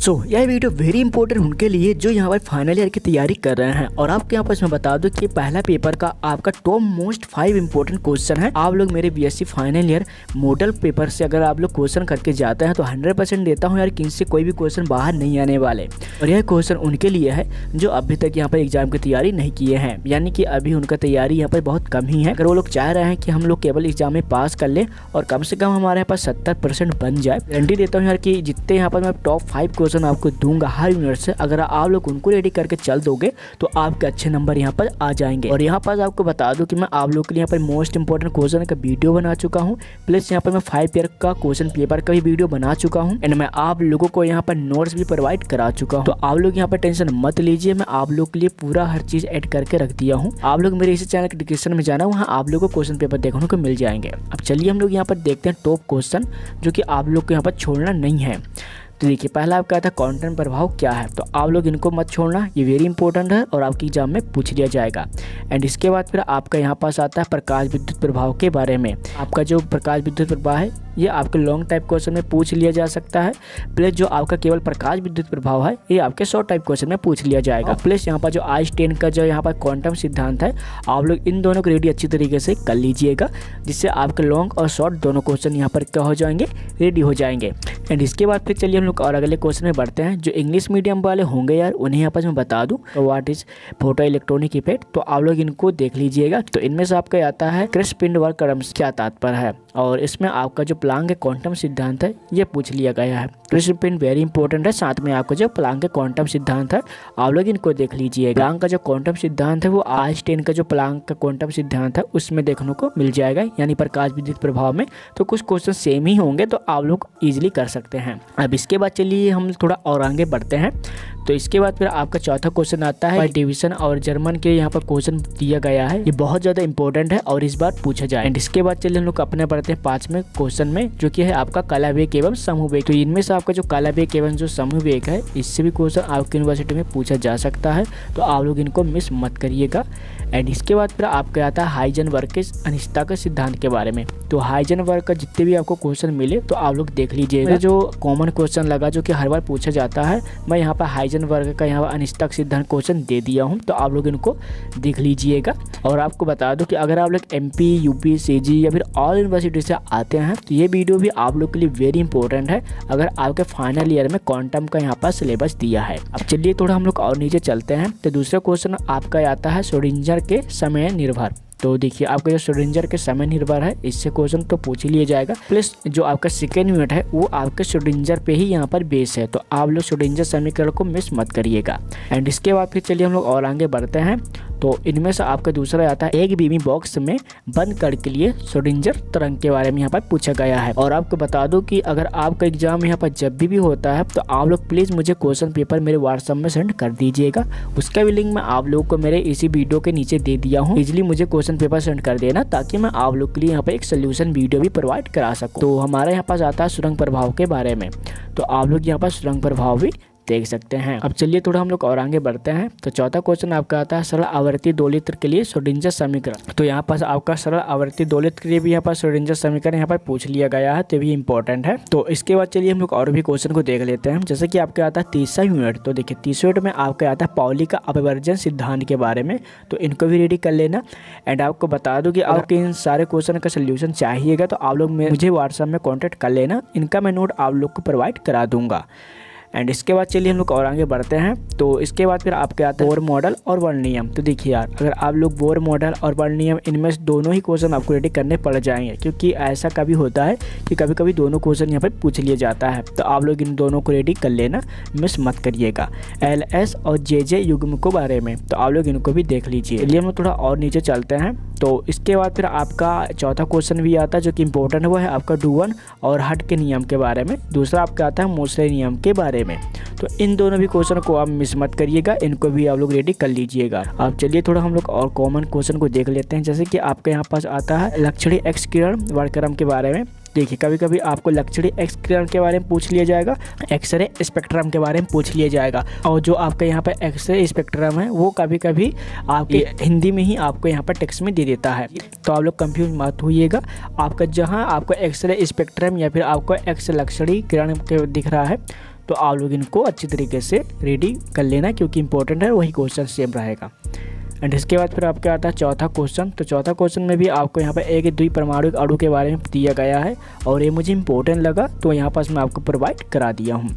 यह video very important उनके लिए जो यहाँ पर फाइनल ईयर की तैयारी कर रहे हैं। और आपके यहाँ पर मैं बता दूं कि पहला पेपर का आपका टॉप मोस्ट 5 इंपॉर्टेंट क्वेश्चन है। आप लोग मेरे BSc final year model paper से अगर आप लोग क्वेश्चन करके जाते हैं तो 100% देता हूँ यार कि इनसे कोई भी क्वेश्चन बाहर नहीं आने वाले। और यह क्वेश्चन उनके लिए है जो अभी तक यहाँ पर एग्जाम की तैयारी नहीं किए हैं, यानी कि अभी उनका तैयारी यहाँ पर बहुत कम ही है। अगर वो लोग चाह रहे हैं कि हम लोग केवल एग्जाम में पास कर लें और कम से कम हमारे यहाँ पास 70% बन जाए, गारंटी देता हूँ यार कि जितने यहाँ पर मैं टॉप 5 क्वेश्चन आपको दूंगा हर यूनिट से, अगर आप लोग उनको रेडी करके चल दोगे तो आपके अच्छे नंबर यहाँ पर आ जाएंगे। और यहाँ पर आपको बता दूं कि मैं आप लोग के लिए यहाँ पर मोस्ट इंपॉर्टेंट क्वेश्चन का वीडियो बना चुका हूँ, प्लस यहाँ पर मैं 5 ईयर का क्वेश्चन पेपर का भी वीडियो बना चुका हूँ एंड मैं आप लोगों को यहाँ पर नोट्स भी प्रोवाइड करा चुका हूँ। तो आप लोग यहाँ पर टेंशन मत लीजिए, मैं आप लोग के लिए पूरा हर चीज ऐड करके रख दिया हूँ। आप लोग मेरे इसी चैनल के डिस्क्रिप्शन में जाना, वहाँ आप लोग को क्वेश्चन पेपर देखने को मिल जाएंगे। अब चलिए हम लोग यहाँ पर देखते हैं टॉप क्वेश्चन जो कि आप लोग को यहाँ पर छोड़ना नहीं है। तो देखिए पहला आपका था कंटेंट प्रभाव क्या है, तो आप लोग इनको मत छोड़ना, ये वेरी इंपॉर्टेंट है और आपकी एग्जाम में पूछ लिया जाएगा। एंड इसके बाद फिर आपका यहाँ पास आता है प्रकाश विद्युत प्रभाव के बारे में। आपका जो प्रकाश विद्युत प्रभाव है ये आपके लॉन्ग टाइप क्वेश्चन में पूछ लिया जा सकता है, प्लस जो आपका केवल प्रकाश विद्युत प्रभाव है ये आपके शॉर्ट टाइप क्वेश्चन में पूछ लिया जाएगा। प्लस यहाँ पर जो आइंस्टाइन का जो यहाँ पर क्वांटम सिद्धांत है, आप लोग इन दोनों को रेडी अच्छी तरीके से कर लीजिएगा, जिससे आपके लॉन्ग और शॉर्ट दोनों क्वेश्चन यहाँ पर क्या हो जाएंगे, रेडी हो जाएंगे। एंड इसके बाद फिर चलिए हम लोग और अगले क्वेश्चन में बढ़ते हैं। जो इंग्लिश मीडियम वाले होंगे यार उन्हें यहाँ पर मैं बता दूं तो what is photo electronic effect, तो आप लोग इनको देख लीजिएगा। तो इनमें से आपका आता है क्रिस्पिन वर्क क्रम्स क्या तात्पर्य है, और इसमें आपका जो प्लांक के क्वांटम सिद्धांत है ये पूछ लिया गया है। क्रिस्पिन वेरी इंपॉर्टेंट है, साथ में आपका जो प्लांक के क्वांटम सिद्धांत है आप लोग इनको देख लीजिएगा। प्लांक का जो क्वांटम सिद्धांत है वो आइंस्टाइन का जो प्लांक का क्वांटम सिद्धांत है उसमें देखने को मिल जाएगा, यानी प्रकाश विद्युत प्रभाव में। तो कुछ क्वेश्चन सेम ही होंगे तो आप लोग इजिली कर सकते हैं। अब इसके बाद चलिए हम थोड़ा और आगे बढ़ते हैं। तो इसके बाद फिर आपका चौथा क्वेश्चन आता है डिवीजन और जर्मन के यहाँ पर क्वेश्चन दिया गया है, ये बहुत ज्यादा इंपॉर्टेंट है और इस बार पूछा जाए। एंड इसके बाद चलिए हम लोग अपने बढ़ते हैं 5वें क्वेश्चन में, जो कि है आपका कला वेग एवं समूह वेग। तो इनमें से आपका जो कला वेग एवं जो समूह वेग है इससे भी क्वेश्चन आपकी यूनिवर्सिटी में पूछा जा सकता है, तो आप लोग इनको मिस मत करिएगा। एंड इसके बाद फिर आपका आता है हाइजेनबर्ग के अनिश्चितता के सिद्धांत के बारे में। तो हाइजेनबर्ग का जितने भी आपको क्वेश्चन मिले तो आप लोग देख लीजिएगा। जो कॉमन क्वेश्चन लगा जो कि हर बार पूछा जाता है, मैं यहाँ पर हाइजेनबर्ग का यहाँ पर अनिश्चितता सिद्धांत क्वेश्चन दे दिया हूँ, तो आप लोग इनको देख लीजिएगा। और आपको बता दो कि अगर आप लोग MP, UP, CG या फिर ऑल यूनिवर्सिटी से आते हैं तो ये वीडियो भी आप लोग के लिए वेरी इंपॉर्टेंट है, अगर आपके फाइनल ईयर में क्वांटम का यहाँ पर सिलेबस दिया है। अब चलिए थोड़ा हम लोग और नीचे चलते हैं। तो दूसरा क्वेश्चन आपका आता है श्रोडिंगर के समय निर्भर। तो देखिए आपका जो श्रोडिंगर के समय निर्भर है इससे क्वेश्चन तो पूछ ही लिया जाएगा, प्लस जो आपका सेकेंड यूनिट है वो आपके श्रोडिंगर पे ही यहाँ पर बेस है, तो आप लोग श्रोडिंगर समीकरण को मिस मत करिएगा। एंड इसके बाद फिर चलिए हम लोग और आगे बढ़ते हैं। तो इनमें से आपका दूसरा आता है एक बीमी बॉक्स में बंद कण के लिए श्रोडिंगर तरंग के बारे में यहाँ पर पूछा गया है। और आपको बता दो कि अगर आपका एग्जाम यहाँ पर जब भी होता है तो आप लोग प्लीज मुझे क्वेश्चन पेपर मेरे व्हाट्सएप में सेंड कर दीजिएगा, उसका भी लिंक मैं आप लोगों को मेरे इसी वीडियो के नीचे दे दिया हूँ। इजिली मुझे क्वेश्चन पेपर सेंड कर देना ताकि मैं आप लोग के लिए यहाँ पर एक सोल्यूशन वीडियो भी प्रोवाइड करा सकूँ। तो हमारे यहाँ पास आता है सुरंग प्रभाव के बारे में, तो आप लोग यहाँ पर सुरंग प्रभाव भी देख सकते हैं। अब चलिए थोड़ा हम लोग और आगे बढ़ते हैं। तो चौथा क्वेश्चन आपका आता है सरल आवर्ती दोलित्र के लिए श्रोडिंगर समीकरण। तो यहाँ पर आपका सरल आवर्ती दोलित्र के लिए भी यहाँ पर श्रोडिंगर समीकरण यहाँ पर पूछ लिया गया है, तो भी इंपॉर्टेंट है। तो इसके बाद चलिए हम लोग और भी क्वेश्चन को देख लेते हैं। जैसे कि आपका आता है तीसरा यूनिट। तो देखिए तीसरे यूनिट में आपका आता है पाउली का अपवर्जन सिद्धांत के बारे में, तो इनको भी रेडी कर लेना। एंड आपको बता दूं कि आपके इन सारे क्वेश्चन का सोल्यूशन चाहिएगा तो आप लोग मुझे व्हाट्सएप में कॉन्टैक्ट कर लेना, इनका मैं नोट आप लोग को प्रोवाइड करा दूंगा। एंड इसके बाद चलिए हम लोग और आगे बढ़ते हैं। तो इसके बाद फिर आपके आता है बोर मॉडल और वर्ण नियम। तो देखिए यार अगर आप लोग बोर मॉडल और वर्ण नियम इनमें से दोनों ही क्वेश्चन आपको रेडी करने पड़ जाएंगे, क्योंकि ऐसा कभी होता है कि कभी कभी दोनों क्वेश्चन यहाँ पर पूछ लिया जाता है, तो आप लोग इन दोनों को रेडी कर लेना, मिस मत करिएगा। LS और JJ युग्म के बारे में तो आप लोग इनको भी देख लीजिए। चलिए हम थोड़ा और नीचे चलते हैं। तो इसके बाद फिर आपका चौथा क्वेश्चन भी आता है जो कि इंपॉर्टेंट है, वो है आपका डुवन और हट के नियम के बारे में। दूसरा आपका आता है मोसले नियम के बारे में। तो इन दोनों भी क्वेश्चन को आप मिस मत करिएगा, इनको भी आप लोग रेडी कर लीजिएगा। अब चलिए थोड़ा हम लोग और कॉमन क्वेश्चन को देख लेते हैं। जैसे कि आपके यहाँ पास आता है लक्षणी एक्स किरण वर्णक्रम के बारे में। देखिए कभी कभी आपको लक्षणी एक्स किरण के बारे में पूछ लिया जाएगा, एक्सरे स्पेक्ट्रम के बारे में पूछ लिया जाएगा, और जो आपका यहाँ पर एक्सरे स्पेक्ट्रम है वो कभी कभी आपके हिंदी में ही आपको यहाँ पर टेक्स्ट में दे देता है, तो आप लोग कंफ्यूज मत होइएगा। आपका जहाँ आपको एक्सरे स्पेक्ट्रम या फिर आपको एक्स लक्षणी किरण के दिख रहा है तो आप लोग इनको अच्छी तरीके से रेडी कर लेना, क्योंकि इंपॉर्टेंट है, वही क्वेश्चन सेम रहेगा। एंड इसके बाद फिर आपका आता है चौथा क्वेश्चन। तो चौथा क्वेश्चन में भी आपको यहाँ पर एक द्विपरमाणुक अणु के बारे में दिया गया है और ये मुझे इंपॉर्टेंट लगा, तो यहाँ पास मैं आपको प्रोवाइड करा दिया हूँ।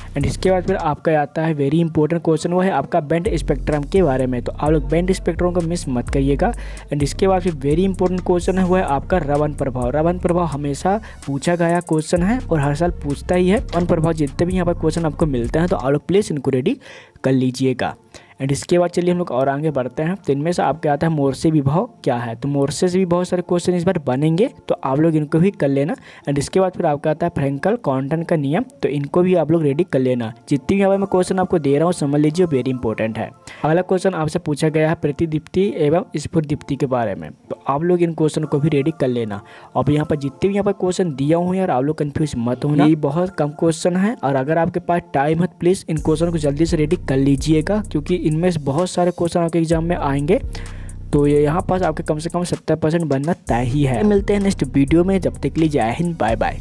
एंड इसके बाद फिर आपका आता है वेरी इंपॉर्टेंट क्वेश्चन, वो है आपका बैंड स्पेक्ट्रम के बारे में। तो आप लोग बैंड स्पेक्ट्रम को मिस मत करिएगा। एंड इसके बाद फिर वेरी इंपॉर्टेंट क्वेश्चन है, वो है आपका रवन प्रभाव। रवन प्रभाव हमेशा पूछा गया क्वेश्चन है और हर साल पूछता ही है। रवन प्रभाव जितने भी यहाँ पर क्वेश्चन आपको मिलते हैं, तो आप लोग प्लीज़ इनको रेडी कर लीजिएगा। एंड इसके बाद चलिए हम लोग और आगे बढ़ते हैं। तो इनमें से आपके आता है मोर्से विभव क्या है। तो मोर्से से भी बहुत सारे क्वेश्चन इस बार बनेंगे, तो आप लोग इनको भी कर लेना। एंड इसके बाद फिर आपका आता है फ्रैंकल क्वांटम का नियम, तो इनको भी आप लोग रेडी कर लेना। जितनी भी यहाँ मैं क्वेश्चन आपको दे रहा हूँ समझ लीजिए, वेरी इंपॉर्टेंट है। अगला क्वेश्चन आपसे पूछा गया है प्रतिदीप्ति एवं स्फुरदीप्ति के बारे में, तो आप लोग इन क्वेश्चन को भी रेडी कर लेना। और यहाँ पर जितने भी यहाँ पर क्वेश्चन दिया हूँ यार, आप लोग कन्फ्यूज मत होना, ये बहुत कम क्वेश्चन है। और अगर आपके पास टाइम है प्लीज़ इन क्वेश्चन को जल्दी से रेडी कर लीजिएगा, क्योंकि इनमें से बहुत सारे क्वेश्चन आपके एग्जाम में आएंगे। तो ये यहाँ पास आपके कम से कम 70% बनना तय ही है। मिलते हैं नेक्स्ट वीडियो में, जब तक के लिए जय हिंद, बाय बाय।